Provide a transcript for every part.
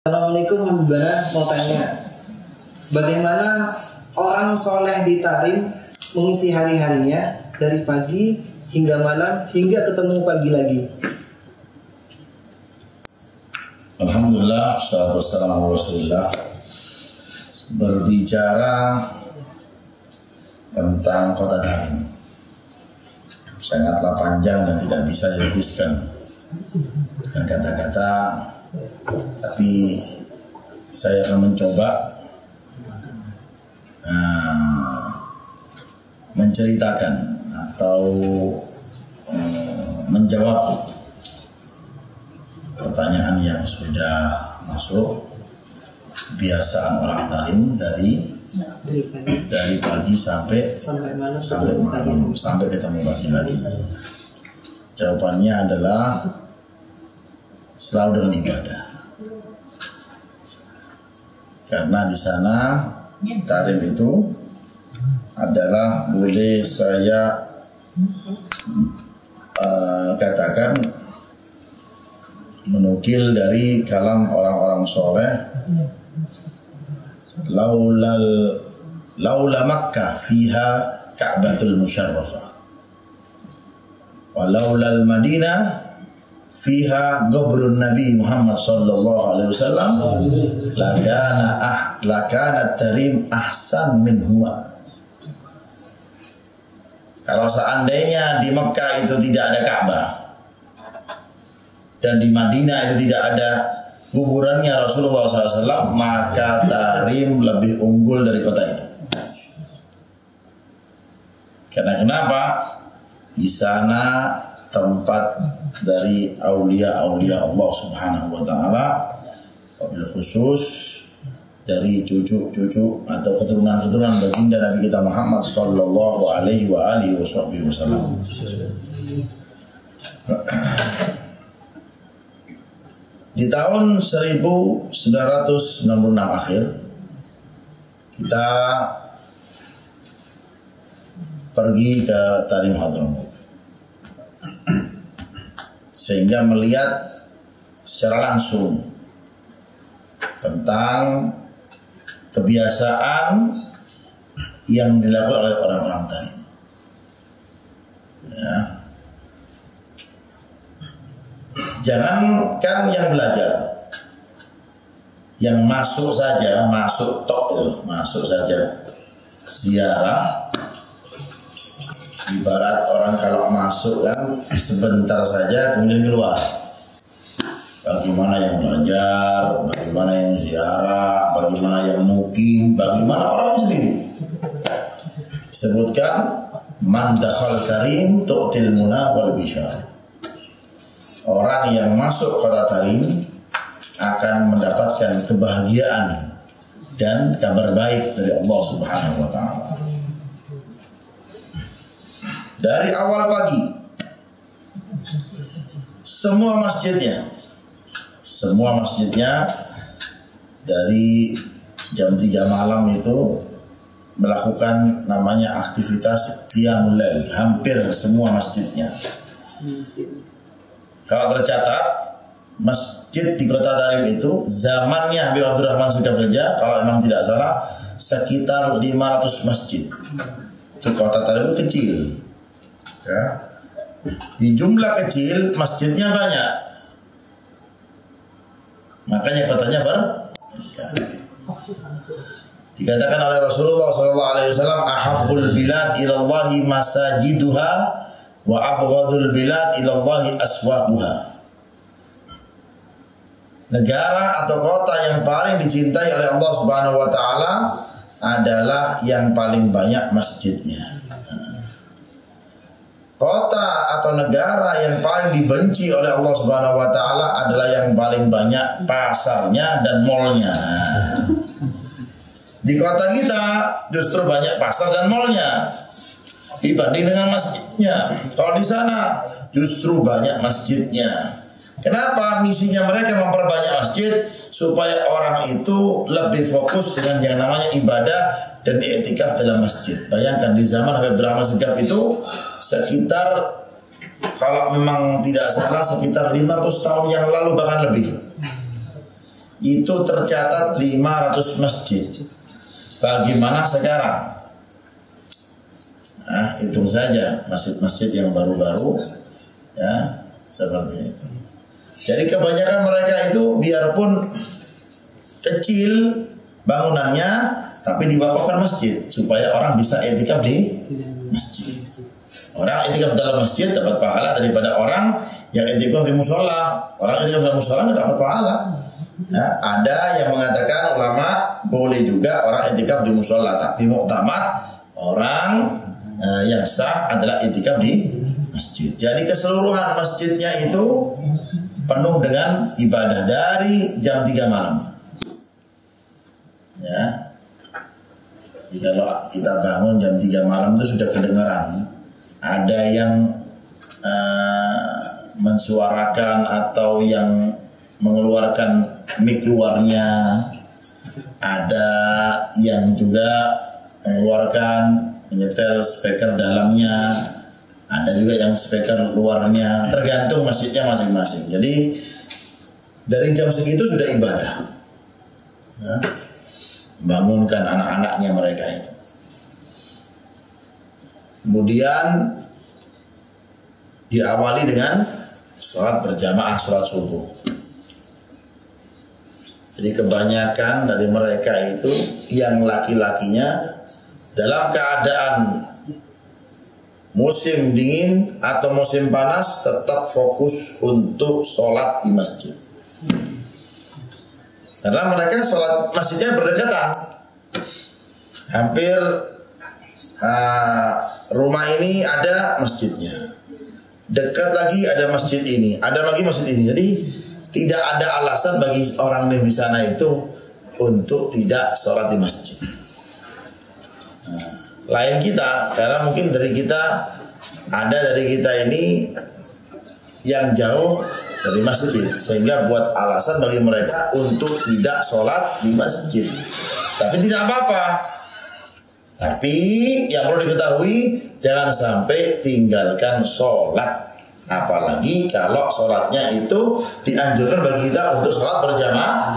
Assalamualaikum Habibana, mau tanya, bagaimana orang soleh di Tarim mengisi hari-harinya dari pagi hingga malam hingga ketemu pagi lagi? Alhamdulillah, wassalatu wassalamu ala Rasulillah. Berbicara tentang kota Tarim sangatlah panjang dan tidak bisa dilukiskan dengan kata-kata, tapi saya akan mencoba menceritakan atau menjawab pertanyaan yang sudah masuk. Kebiasaan orang Tarim dari pagi sampai malam sampai ketemu pagi lagi. Jawabannya adalah selalu dengan ibadah. Karena di sana Tarim itu adalah, boleh saya katakan, menukil dari kalam orang-orang soleh, laula Makkah fiha Ka'batul Musyarrafah wa laulal Madinah fiha qabrun Nabi Muhammad sallallahu alaihi wasallam lakana Tarim ahsan minhuma. Kalau seandainya di Mekah itu tidak ada Ka'bah dan di Madinah itu tidak ada kuburannya Rasulullah SAW, maka Tarim lebih unggul dari kota itu. Karena kenapa? Di sana tempat dari aulia-aulia Allah Subhanahu wa taala, wabil khusus dari cucu-cucu atau keturunan-keturunan baginda Nabi kita Muhammad sallallahu alaihi wa alihi wasallam. Di tahun 1996 akhir kita pergi ke Tarim Hadramut, sehingga melihat secara langsung tentang kebiasaan yang dilakukan oleh orang-orang Tarim. Ya. Jangankan yang belajar, yang masuk saja, masuk saja ziarah. Ibarat orang kalau masuk kan sebentar saja kemudian keluar. Bagaimana yang belajar, bagaimana yang ziarah, bagaimana yang mukim, bagaimana orang sendiri. Sebutkan man dakhal Tarim tu'til muna wal bishar. Orang yang masuk kota Tarim akan mendapatkan kebahagiaan dan kabar baik dari Allah Subhanahu wa taala. Dari awal pagi semua masjidnya dari jam 3 malam itu melakukan namanya aktivitas qiyamul lail, hampir semua masjidnya. Kalau tercatat masjid di kota Tarim itu zamannya Habib Abdurrahman Sukabeja, kalau memang tidak salah, sekitar 500 masjid. Itu kota Tarim itu kecil. Ya. Di jumlah kecil masjidnya banyak, makanya kotanya berkah. Dikatakan oleh Rasulullah SAW, ahabbul bilad ilallahi masajiduha wa abghadul bilad ilallahi aswaquha. Negara atau kota yang paling dicintai oleh Allah Subhanahu wa taala adalah yang paling banyak masjidnya. Kota atau negara yang paling dibenci oleh Allah Subhanahu wa taala adalah yang paling banyak pasarnya dan mallnya. Di kota kita justru banyak pasar dan mallnya dibanding dengan masjidnya. Kalau di sana justru banyak masjidnya. Kenapa? Misinya mereka memperbanyak masjid supaya orang itu lebih fokus dengan yang namanya ibadah dan i'tikaf dalam masjid. Bayangkan di zaman Habib Abdurrahman Segaf itu sekitar, kalau memang tidak salah, sekitar 500 tahun yang lalu bahkan lebih. itu tercatat 500 masjid. Bagaimana sekarang? Nah, hitung saja masjid-masjid yang baru-baru, ya, seperti itu. Jadi kebanyakan mereka itu biarpun kecil bangunannya, tapi diwakafkan masjid supaya orang bisa i'tikaf di masjid. Orang i'tikaf dalam masjid dapat pahala daripada orang yang i'tikaf di musola. Orang i'tikaf di musola nggak dapat pahala. Ya, ada yang mengatakan ulama boleh juga orang i'tikaf di musola, tapi muktamad orang yang sah adalah i'tikaf di masjid. Jadi keseluruhan masjidnya itu penuh dengan ibadah dari jam 3 malam. Ya. Jadi kalau kita bangun jam 3 malam itu sudah kedengaran ada yang mensuarakan atau yang mengeluarkan mic luarnya, ada yang juga mengeluarkan menyetel speaker dalamnya, ada juga yang speaker luarnya, tergantung masjidnya masing-masing. Jadi dari jam segitu sudah ibadah, ya. Bangunkan anak-anaknya mereka itu. Kemudian diawali dengan sholat berjamaah, sholat subuh. Jadi kebanyakan dari mereka itu yang laki-lakinya dalam keadaan musim dingin atau musim panas tetap fokus untuk sholat di masjid. Karena mereka sholat masjidnya berdekatan. Hampir rumah ini ada masjidnya. Dekat lagi ada masjid ini, ada lagi masjid ini. Jadi tidak ada alasan bagi orang yang di sana itu untuk tidak sholat di masjid. Lain kita, karena mungkin dari kita ini yang jauh dari masjid, sehingga buat alasan bagi mereka untuk tidak sholat di masjid. Tapi tidak apa-apa. Tapi yang perlu diketahui, jangan sampai tinggalkan sholat. Apalagi kalau sholatnya itu dianjurkan bagi kita untuk sholat berjamaah.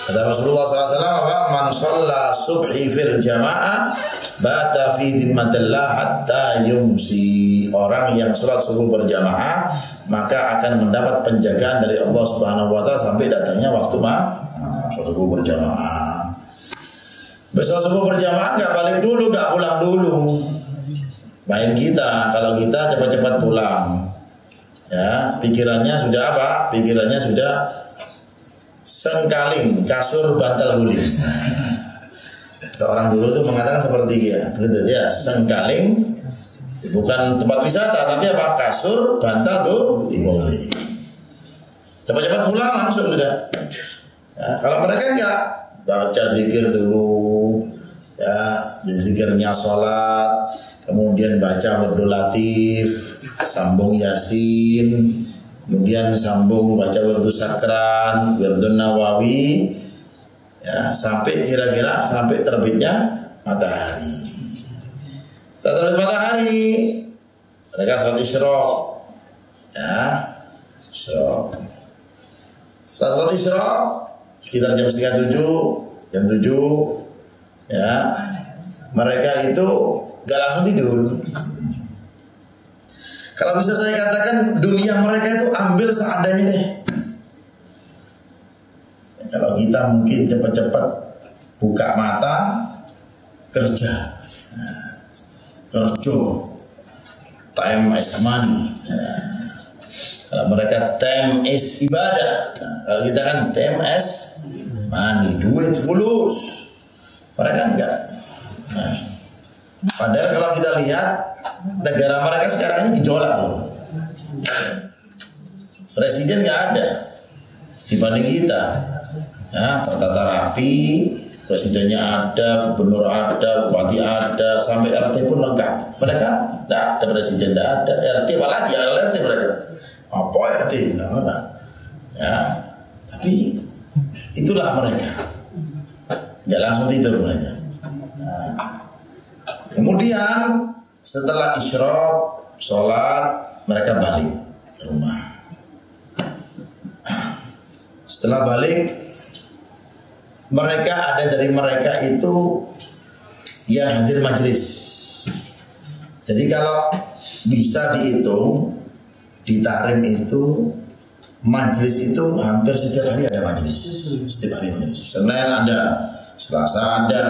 Kata Rasulullah SAW apa? Man shalla subhi fil jamaah bata fi dhimmatillah hatta yumsi. Orang yang sholat subuh berjamaah maka akan mendapat penjagaan dari Allah Subhanahu wa taala sampai datangnya waktu sholat subuh berjamaah. Besok subuh berjamaah enggak balik dulu, enggak pulang dulu. Lain kita, kalau kita cepat-cepat pulang. Ya, pikirannya sudah apa? Pikirannya sudah sengkaling, kasur bantal guling. Orang dulu tuh mengatakan seperti begitu ya, sengkaling bukan tempat wisata tapi apa? Kasur bantal guling. Cepat-cepat pulang langsung sudah. Ya, kalau mereka enggak, baca zikir dulu, ya, zikirnya sholat, kemudian baca wirdul latif, sambung yasin, kemudian sambung baca wirdul sakran, wirdul nawawi, ya, sampai kira-kira sampai terbitnya matahari. Setelah terbit matahari, mereka sholat isyraq, ya, isyraq. Setelah sholat isyraq sekitar jam 6:30, jam 7, ya, mereka itu gak langsung tidur. Kalau bisa saya katakan dunia mereka itu ambil seadanya deh. Ya, kalau kita mungkin cepat-cepat buka mata kerja, kerja, time is money. Kalau mereka time is ibadah. Kalau kita kan time is money, duit fulus. Mereka enggak. Padahal kalau kita lihat negara mereka sekarang ini gejolak loh. Presiden nggak ada dibanding kita. Ya, tertata rapi, presidennya ada, gubernur ada, bupati ada, sampai RT pun lengkap. Mereka nggak ada presiden, nggak ada RT, apalagi ada RT mereka. Apa RT? Nggak ada. Ya, tapi itulah mereka. Nggak langsung tidur mereka. Kemudian setelah isyraq, sholat, mereka balik ke rumah. Setelah balik, mereka ada dari mereka itu yang hadir majelis. Jadi kalau bisa dihitung di Tahrim itu majelis itu hampir setiap hari ada majelis. Setiap hari majelis. Senin ada, Selasa ada,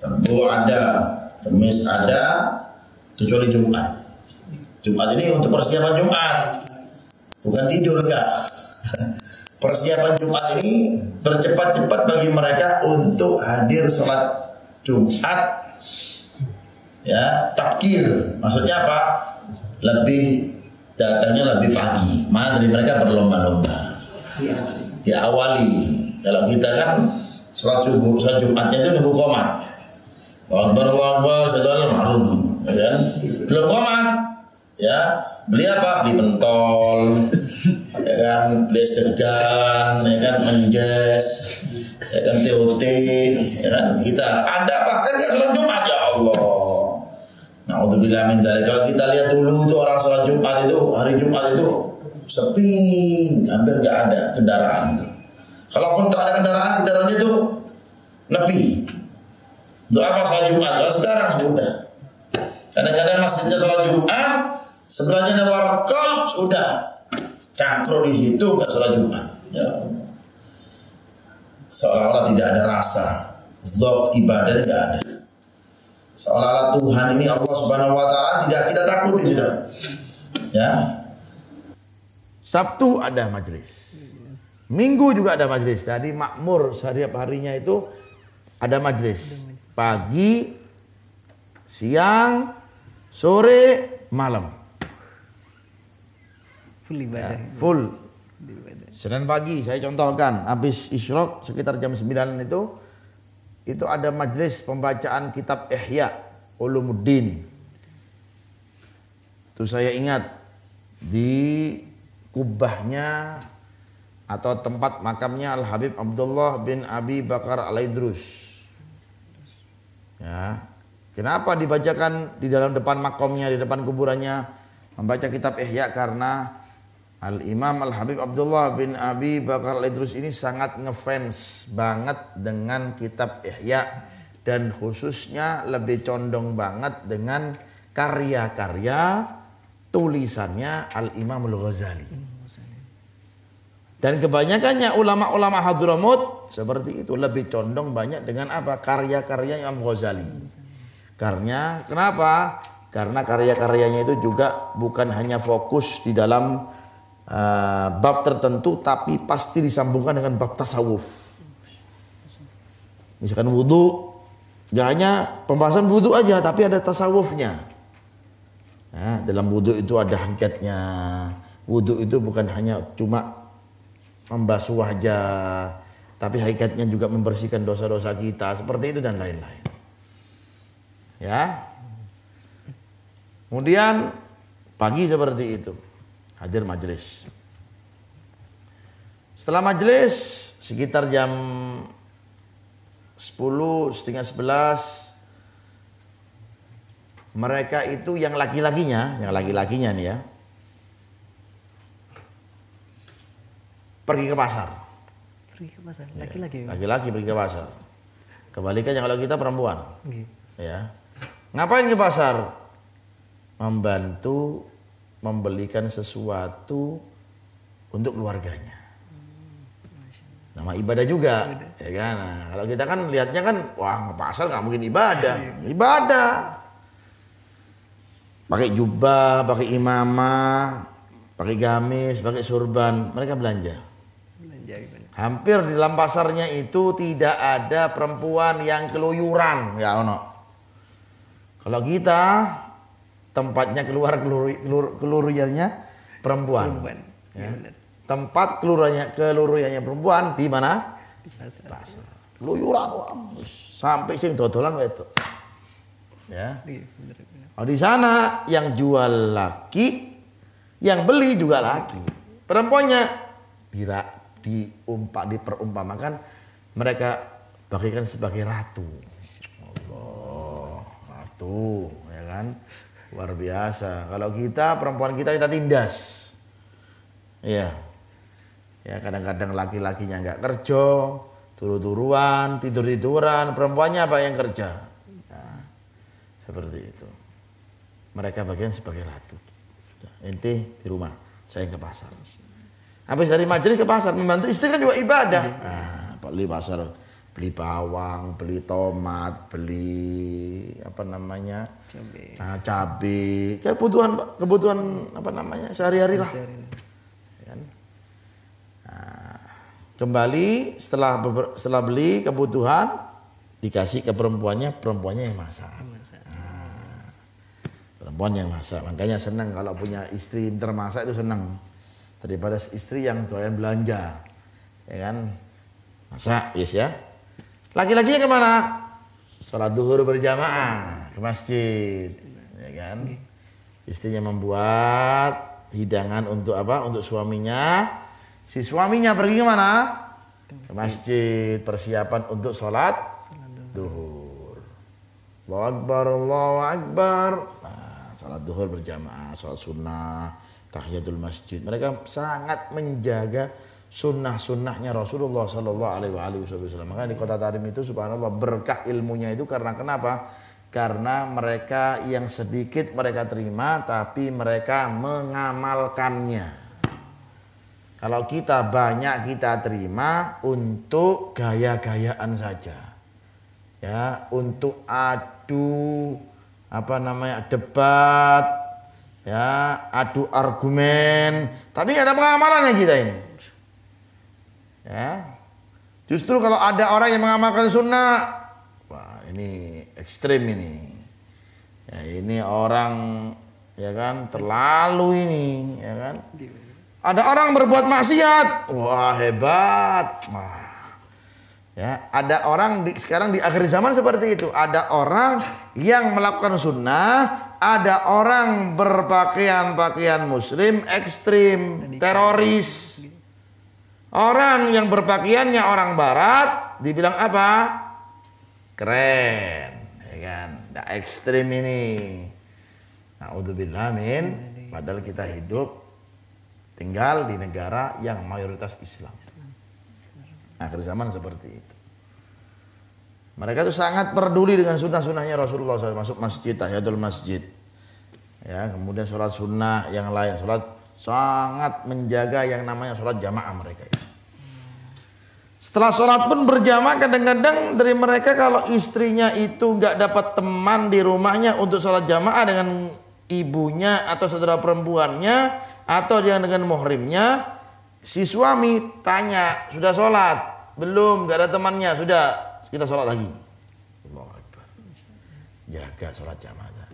Rabu ada, Kamis ada, kecuali Jumat. Jumat ini untuk persiapan Jumat, bukan tidur enggak. Persiapan Jumat ini bercepat-cepat bagi mereka untuk hadir sholat Jumat. Ya, tabkir. Maksudnya apa? Lebih datangnya lebih pagi. Mana dari mereka berlomba-lomba. Diawali. Kalau kita kan sholat Jumatnya itu nunggu qomat. Allahu Akbar, Allahu Akbar, ya kan? Belum qomat. Ya, beli apa? Beli pentol, ya kan? Beli es degan, ya kan? Menjes, ya kan? TOT, ya kan? Kita ada bahkan nggak sholat Jumat, ya Allah. Na'udzubillah min dzalik. Kalau kita lihat dulu itu orang sholat Jumat itu, hari Jumat itu sepi, hampir nggak ada kendaraan. Kalaupun tak ada kendaraan itu nepi. Untuk apa sholat Jumat? Kalau sekarang sudah. Kadang-kadang masjidnya sholat Jumat, sebelahnya ada warkop, sudah cangkruk di situ nggak sholat Jumat. Ya, seolah-olah tidak ada rasa, zat ibadah nggak ada. Seolah-olah Tuhan ini Allah Subhanahu Wa Taala tidak kita takuti sudah. Ya. Sabtu ada majelis, Minggu juga ada majelis. Tadi makmur setiap harinya itu ada majelis. Pagi, siang, sore, malam. Full ibadah. Ya, full. Senin pagi saya contohkan habis isyraq sekitar jam 9 itu ada majelis pembacaan kitab Ihya Ulumuddin. Itu saya ingat di kubahnya atau tempat makamnya Al Habib Abdullah bin Abi Bakar Al-Idrus. Ya. Kenapa dibacakan di dalam depan makamnya, di depan kuburannya membaca kitab Ihya? Karena Al-Imam Al-Habib Abdullah bin Abi Bakar Al-Idrus ini sangat ngefans banget dengan kitab Ihya, dan khususnya lebih condong banget dengan karya-karya tulisannya Al-Imam Al-Ghazali. Dan kebanyakannya ulama-ulama Hadramut seperti itu, lebih condong banyak dengan apa? Karya-karya Imam Ghazali. Karena kenapa? Karena karya-karyanya itu juga bukan hanya fokus di dalam bab tertentu, tapi pasti disambungkan dengan bab tasawuf. Misalkan wudhu, gak hanya pembahasan wudhu aja, tapi ada tasawufnya. Nah, dalam wudhu itu ada hakikatnya. Wudhu itu bukan hanya cuma membasuh wajah, tapi hakikatnya juga membersihkan dosa-dosa kita, seperti itu dan lain-lain. Ya. Kemudian pagi seperti itu, hadir majelis. Setelah majelis sekitar jam 10, setengah 11, mereka itu yang laki-lakinya nih ya, pergi ke pasar. Pergi ke pasar, laki-laki. Laki-laki pergi ke pasar. Kebalikannya kalau kita perempuan. Ya. Ngapain ke pasar? Membantu membelikan sesuatu untuk keluarganya. Nama ibadah juga, ya kan? Nah, kalau kita kan lihatnya kan, wah, ke pasar nggak mungkin ibadah. Ibadah. Pakai jubah, pakai imamah, pakai gamis, pakai surban, mereka belanja. Hampir di dalam pasarnya itu tidak ada perempuan yang keluyuran, ya ono. Kalau kita tempatnya keluyurannya perempuan. Ya. Tempat keluyurannya perempuan di mana? Di pasar. Keluyuran, sampai sing dodolan itu. Ya. Oh, di sana yang jual laki, yang beli juga laki. Perempuannya diperumpamakan mereka bagikan sebagai ratu. Allah, ratu, ya kan? Luar biasa. Kalau kita perempuan kita tindas. Iya. Ya kadang-kadang laki-lakinya nggak kerja, turu-turuan, tidur-tiduran, perempuannya apa yang kerja. Nah, seperti itu. Mereka bagian sebagai ratu. Ente di rumah, saya ke pasar. Habis dari majelis ke pasar, membantu istri kan juga ibadah. Nah, beli pasar, beli bawang, beli tomat, beli apa namanya, cabai, kebutuhan apa namanya sehari-hari lah. Kembali setelah beli kebutuhan dikasih ke perempuannya yang masak. Perempuan yang masak, makanya senang kalau punya istri termasak itu senang daripada istri yang doyan belanja, ya kan? Masak, yes ya. Laki-lakinya kemana? Sholat duhur berjamaah ke masjid, ya kan? Istrinya membuat hidangan untuk apa? Untuk suaminya. Si suaminya pergi kemana? Ke masjid, persiapan untuk sholat duhur. Allahu Akbar, Allahu Akbar. Nah, sholat duhur berjamaah, sholat sunnah, tahiyatul masjid. Mereka sangat menjaga sunnah-sunnahnya Rasulullah Sallallahu Alaihi Wasallam. Maka di kota Tarim itu subhanallah berkah ilmunya itu karena kenapa? Karena mereka yang sedikit mereka terima, tapi mereka mengamalkannya. Kalau kita banyak kita terima untuk gaya-gayaan saja, ya, untuk adu apa namanya debat, ya, adu argumen, tapi nggak ada pengamalannya kita ini, ya. Justru kalau ada orang yang mengamalkan sunnah, wah ini ekstrim ini, ya, ini orang ya kan terlalu ini, ya kan. Ada orang berbuat maksiat, wah hebat, wah. Ya, ada orang sekarang di akhir zaman seperti itu. Ada orang yang melakukan sunnah, ada orang berpakaian muslim ekstrim, teroris. Orang yang berpakaiannya orang barat dibilang apa? Keren, ya kan? Nggak ekstrim ini. Na'udzubillah min. Padahal kita hidup tinggal di negara yang mayoritas Islam. Akhir zaman seperti itu. Mereka itu sangat peduli dengan sunnah-sunnahnya Rasulullah SAW. Masuk masjid, tahiyatul masjid, ya, kemudian sholat sunnah yang lain. Sholat sangat menjaga yang namanya sholat jamaah mereka itu. Setelah sholat pun berjamaah, kadang-kadang dari mereka kalau istrinya itu nggak dapat teman di rumahnya untuk sholat jamaah dengan ibunya atau saudara perempuannya, atau dia dengan muhrimnya, si suami tanya, sudah sholat? Belum, gak ada temannya, sudah, kita sholat lagi. Allahu Akbar. Jaga sholat jamaah.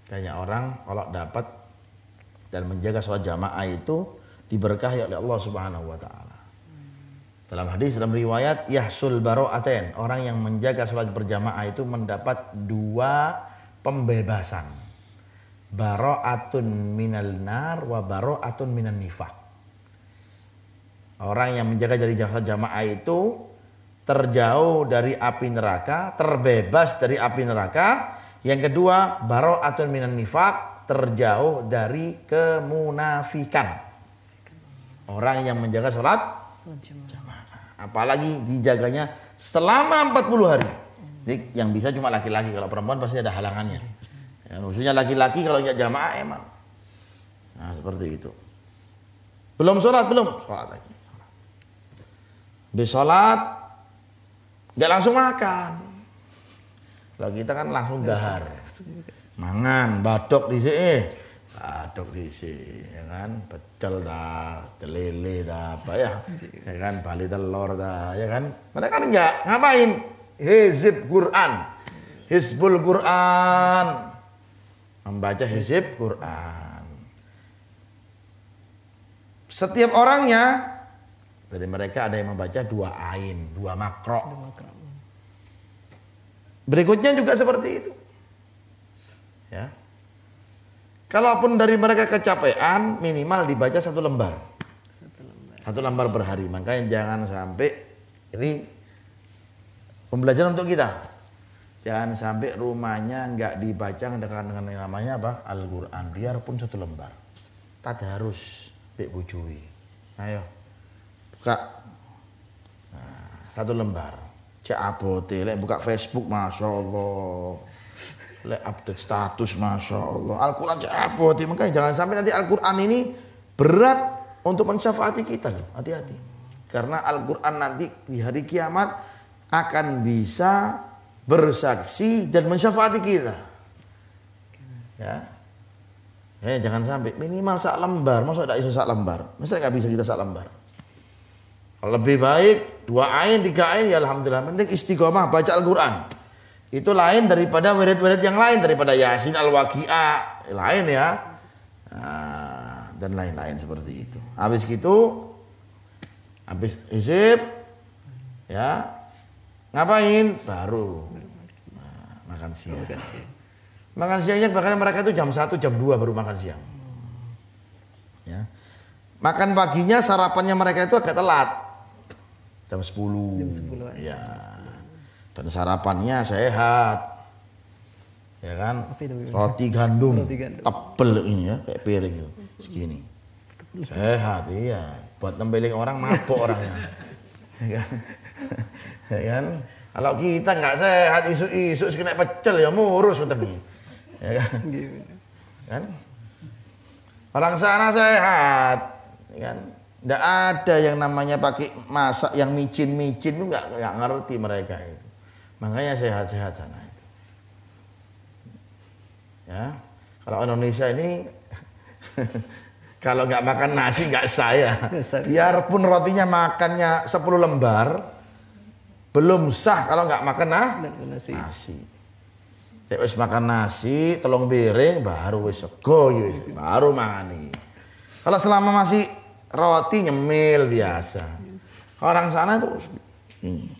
Kayaknya orang kalau dapat dan menjaga sholat jamaah itu diberkahi oleh Allah Subhanahu wa Ta'ala. Dalam hadis, dalam riwayat, yahsul baro'aten, orang yang menjaga sholat berjamaah itu mendapat 2 pembebasan. Baro'atun minal nar wa baro'atun minan nifaq. Orang yang menjaga dari jamaah itu terjauh dari api neraka, terbebas dari api neraka. Yang kedua, baro'atun minan nifaq, terjauh dari kemunafikan. Orang yang menjaga sholat jamaah, apalagi dijaganya selama 40 hari. Jadi yang bisa cuma laki-laki, kalau perempuan pasti ada halangannya. Ya, khususnya laki-laki kalau nggak jamaah emang. Nah seperti itu. Belum sholat, sholat lagi. Habis sholat nggak langsung makan. Kalau kita kan langsung dahar, mangan, badok di sini, ya kan, pecel dah, celele dah, apa ya kan, bali telur dah, ya kan. Mereka kan nggak ngapain? Hizib Quran, Hizbul Quran. Membaca hizib Quran. Setiap orangnya dari mereka ada yang membaca 2 ain, 2 makro. Berikutnya juga seperti itu. Ya. Kalaupun dari mereka kecapean, minimal dibaca 1 lembar. 1 lembar per hari. Makanya jangan sampai, ini pembelajaran untuk kita. Jangan sampai rumahnya nggak dibaca dengan yang namanya apa? Al-Quran. Biarpun 1 lembar. Tadarus. Bek bujui. Ayo. Buka. Nah, 1 lembar. Cek abote, lek buka Facebook Masya Allah. Lek update status Masya Allah. Al-Quran cek abote. Makanya jangan sampai nanti Al-Quran ini berat untuk mensyafaati kita loh. Hati-hati. Karena Al-Quran nanti di hari kiamat akan bisa bersaksi dan mensyafaati kita. Ya. Jangan sampai minimal 1 lembar, masa tidak iso 1 lembar? Masa nggak bisa kita 1 lembar? Kalau lebih baik 2 ain, 3 ain ya alhamdulillah. Penting istiqomah baca Al-Quran. Itu lain daripada wirid-wirid yang lain, daripada Yasin, Al-Waqi'ah, lain ya. Nah, dan lain-lain seperti itu. Habis gitu, habis hizib, ya ngapain? Baru makan siang. Makan siangnya bahkan mereka itu jam 1, jam 2 baru makan siang. Ya. Makan paginya sarapannya mereka itu agak telat. Jam 10. Jam 10. Ya. Dan sarapannya sehat. Ya kan? Roti gandum. Tebel ini ya, kayak piring gitu. Segini. Sehat iya. Buat nempelin orang mabuk orangnya. Ya kan? Ya kan? Kalau kita nggak sehat isu-isu kena pecel ya murus utamanya. Ya kan? Orang sana sehat, kan? Nggak ada yang namanya pakai masak yang micin-micin itu nggak ngerti mereka itu. Makanya sehat-sehat sana itu. Ya, kalau Indonesia ini kalau nggak makan nasi nggak saya. Biarpun rotinya makannya 10 lembar, belum sah kalau nggak makan nasi. Wis makan nasi, telung piring baru wis sego baru mangan. Kalau selama masih roti nyemil biasa. Orang sana tuh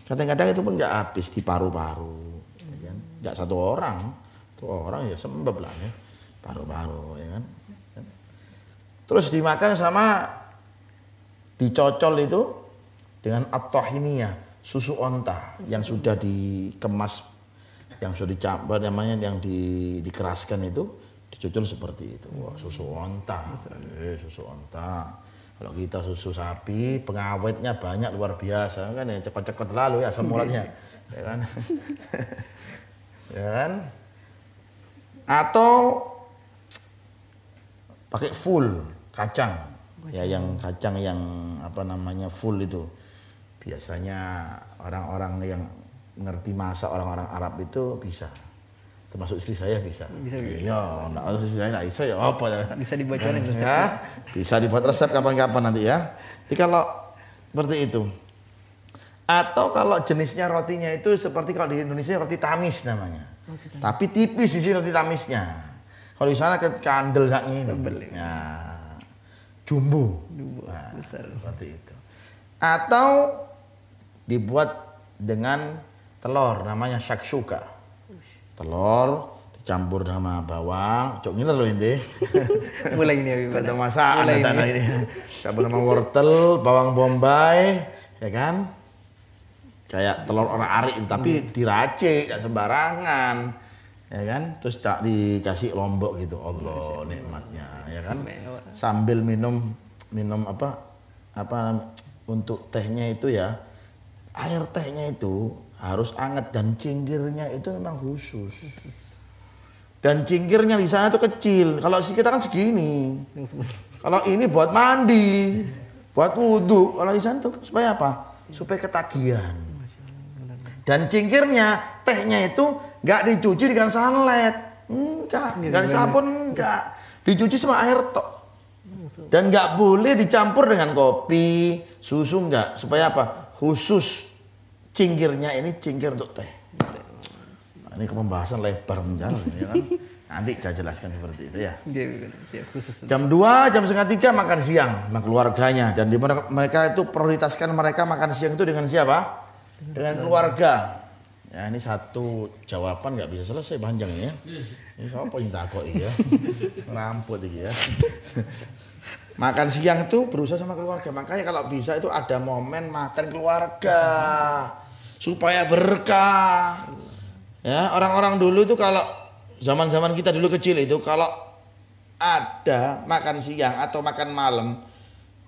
kadang-kadang itu pun nggak habis di paru-paru, ya kan? Nggak 1 orang, 2 orang ya sembab lah ya, paru-paru ya kan. Terus dimakan sama dicocol itu dengan at-tahiniyah, susu onta yang sudah dikemas, yang sudah dicampur namanya, yang dikeraskan itu dicocol seperti itu. Wah, susu onta. Susu onta. Kalau kita susu sapi pengawetnya banyak luar biasa kan ya, cekot-cekot lalu ya semuanya. Ya kan? Ya kan? Atau pakai full kacang. Ya yang kacang yang apa namanya full itu. Biasanya orang-orang yang ngerti masak, orang-orang Arab itu bisa, termasuk istri saya bisa. Iya, nah istri saya nggak bisa ya apa? Bisa dibocorin resep. Ya, bisa dibuat resep kapan-kapan nanti ya. Jadi kalau seperti itu. Atau kalau jenisnya rotinya itu seperti kalau di Indonesia roti tamis namanya. Tapi tipis di sini roti tamisnya. Kalau di sana kandel sak ini. Ya. Jumbo. Nah, besar. Seperti itu. Atau dibuat dengan telur namanya shakshuka. Telur dicampur sama bawang, cok ngiler loh ini. Mulai ini Habib. Ada masakan ada ini. Campur sama wortel, bawang bombay, ya kan? Kayak telur orang arik tapi diracik, enggak sembarangan. Ya kan? Terus dikasih lombok gitu. Allah nikmatnya, ya kan? Sambil minum apa untuk tehnya itu ya. Air tehnya itu harus anget dan cingkirnya itu memang khusus. Dan cingkirnya di sana tuh kecil. Kalau kita kan segini. Kalau ini buat mandi, buat wudhu. Kalau di sana tuh supaya apa? Supaya ketagihan. Dan cingkirnya, tehnya itu nggak dicuci dengan sunlight, enggak. Dengan sabun enggak. Dicuci sama air tok. Dan nggak boleh dicampur dengan kopi, susu enggak. Supaya apa? Khusus cingkirnya ini cingkir untuk teh. Nah, ini pembahasan lebar menjalan ya kan. Nanti saya jelaskan seperti itu ya. Jam 2, jam setengah 3 makan siang sama keluarganya. Dan di mereka itu prioritaskan mereka makan siang itu dengan siapa? Dengan keluarga. Ya ini satu jawaban nggak bisa selesai panjang ya. Ini siapa yang takut ya? Ramput ini ya. Makan siang itu berusaha sama keluarga. Makanya kalau bisa itu ada momen makan keluarga supaya berkah. Ya, orang-orang dulu itu kalau zaman-zaman kita dulu kecil itu kalau ada makan siang atau makan malam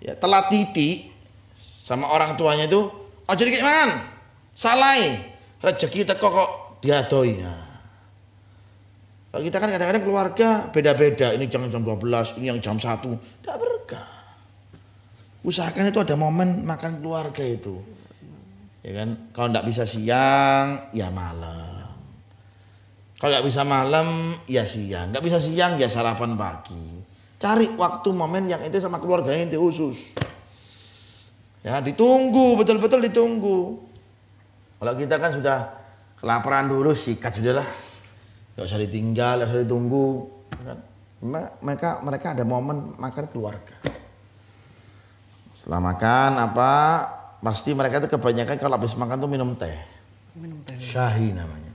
ya telat titik sama orang tuanya itu aja dikek mangan. Salah. Rezeki teko kok diadoi. Nah. Kalau kita kan kadang-kadang keluarga beda-beda. Ini jam 12, ini yang jam 1. Tidak berkah. Usahakan itu ada momen makan keluarga itu. Ya kan? Kalau tidak bisa siang, ya malam. Kalau nggak bisa malam, ya siang. Nggak bisa siang, ya sarapan pagi. Cari waktu momen yang itu sama keluarganya itu khusus. Ya ditunggu, betul-betul ditunggu. Kalau kita kan sudah kelaparan dulu, sikat sudahlah. Gak usah ditinggal, gak usah ditunggu. Kan? Mereka ada momen makan keluarga. Setelah makan apa, pasti mereka itu kebanyakan kalau habis makan tuh minum teh. Minum teh. Syahi namanya.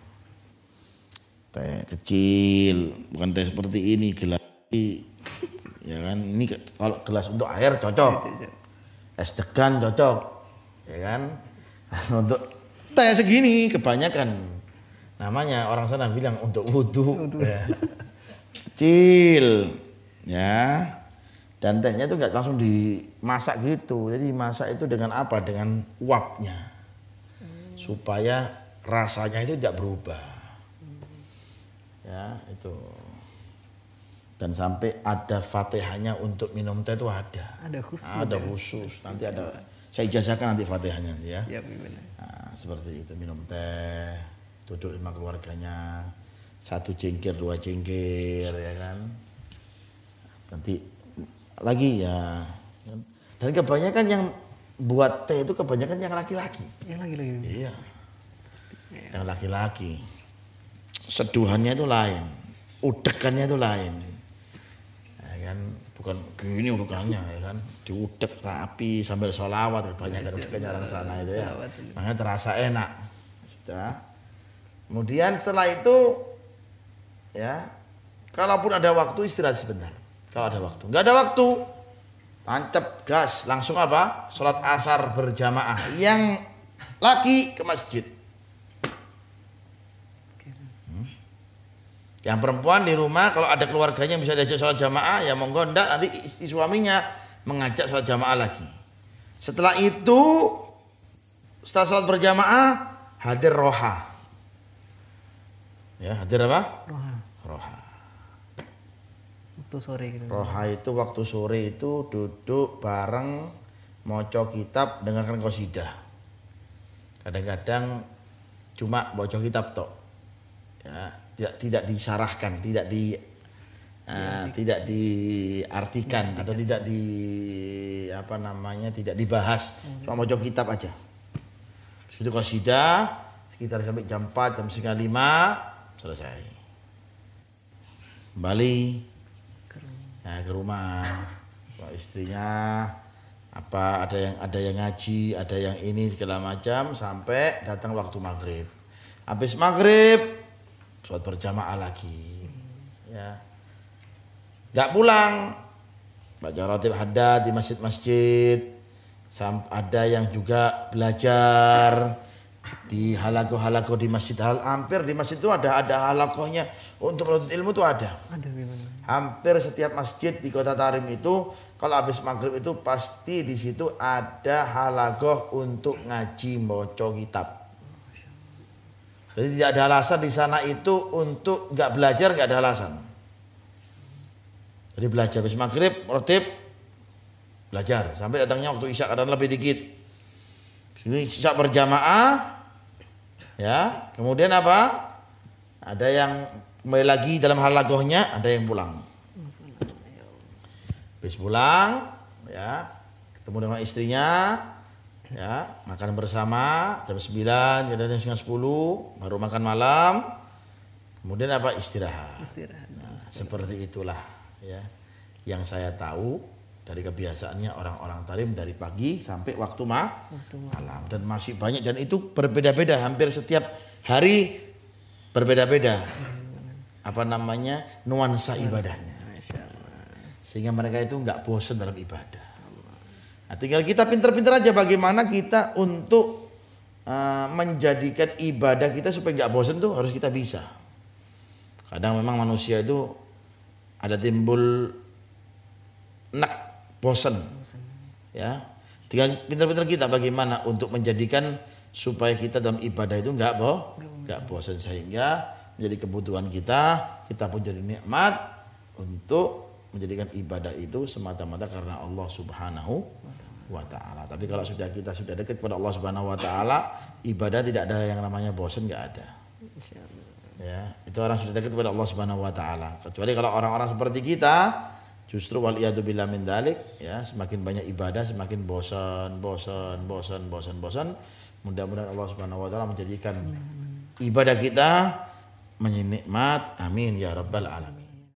Teh kecil, bukan teh seperti ini, gelas. Ya kan, ini kalau gelas untuk air cocok. Es degan cocok. Ya kan? Untuk teh segini kebanyakan. Namanya orang sana bilang untuk wudhu. Ya. Kecil. Ya. Dan tehnya itu enggak langsung dimasak gitu. Jadi dimasak itu dengan apa? Dengan uapnya. Supaya rasanya itu tidak berubah. Ya, itu. Dan sampai ada Fatihahnya untuk minum teh itu ada. Ada khusus. Ada khusus. Nanti ada. Saya ijazahkan nanti Fatihahnya nanti ya. Ya, benar. Nah, seperti itu minum teh, duduk sama keluarganya, 1 cengkir 2 cengkir ya kan. Nanti lagi ya. Dan kebanyakan yang buat teh itu kebanyakan yang laki-laki. Yang lagi-lagi. Iya. Yang laki-laki. Seduhannya itu lain, udekannya itu lain. Ya kan, bukan gini udekannya ya kan, diudek rapi sambil sholawat kebanyakan udekannya orang sana itu ya. Makanya terasa enak. Sudah. Kemudian setelah itu ya, kalaupun ada waktu istirahat sebentar. Kalau ada waktu, nggak ada waktu, tancap gas langsung apa? Sholat asar berjamaah. Yang laki ke masjid. Yang perempuan di rumah kalau ada keluarganya bisa diajak sholat jamaah ya monggo, ndak nanti suaminya mengajak sholat jamaah lagi. Setelah itu setelah sholat berjamaah hadir roha. Ya, hadir apa? Roha. Roha. Waktu sore gitu. Roha itu waktu sore itu duduk bareng moco kitab dengarkan qasidah. Kadang-kadang cuma moco kitab tok. Ya, tidak disarahkan, tidak diartikan atau tidak tidak dibahas, cuma moco kitab aja. Segitu qasidah sekitar sampai jam 4, jam 4:30 selesai. Kembali ke rumah, istrinya apa ada yang ngaji, ada yang ini segala macam sampai datang waktu maghrib. Habis maghrib sholat berjamaah lagi, ya. Gak pulang, baca ratib haddad di masjid-masjid. Ada yang juga belajar di halakoh di masjid. Hampir di masjid itu ada halakohnya untuk menuntut ilmu itu ada. Ada gimana? Hampir setiap masjid di Kota Tarim itu kalau habis maghrib itu pasti di situ ada halakoh untuk ngaji moco kitab. Jadi tidak ada alasan di sana itu untuk nggak belajar, nggak ada alasan. Jadi belajar habis maghrib, rotib, belajar sampai datangnya waktu isya kadang lebih dikit. Sini isya berjamaah, ya. Kemudian apa? Ada yang kembali lagi dalam halagohnya, ada yang pulang. Habis pulang, ya, ketemu dengan istrinya. Ya, makan bersama jam 9, jam 9:30 baru makan malam. Kemudian apa? Istirahat. Nah, seperti itulah ya yang saya tahu dari kebiasaannya orang-orang Tarim dari pagi sampai waktu malam, dan masih banyak dan itu berbeda-beda hampir setiap hari berbeda-beda nuansa ibadahnya. Sehingga mereka itu nggak bosan dalam ibadah. Nah, tinggal kita pinter-pinter aja bagaimana kita untuk menjadikan ibadah kita supaya nggak bosan tuh harus kita bisa. Kadang memang manusia itu ada timbul bosan. Ya. Tinggal pintar-pintar kita bagaimana untuk menjadikan supaya kita dalam ibadah itu enggak bosan, sehingga menjadi kebutuhan kita pun jadi nikmat untuk menjadikan ibadah itu semata-mata karena Allah Subhanahu wa taala. Tapi kalau kita sudah dekat kepada Allah Subhanahu wa taala, ibadah tidak ada yang namanya bosan, enggak ada. Ya, itu orang sudah dekat kepada Allah Subhanahu wa taala. Kecuali kalau orang-orang seperti kita justru waliyadu billah min dzalik, ya, semakin banyak ibadah semakin bosan. Mudah-mudahan Allah Subhanahu wa taala menjadikan ibadah kita menjadi nikmat. Amin ya rabbal alamin.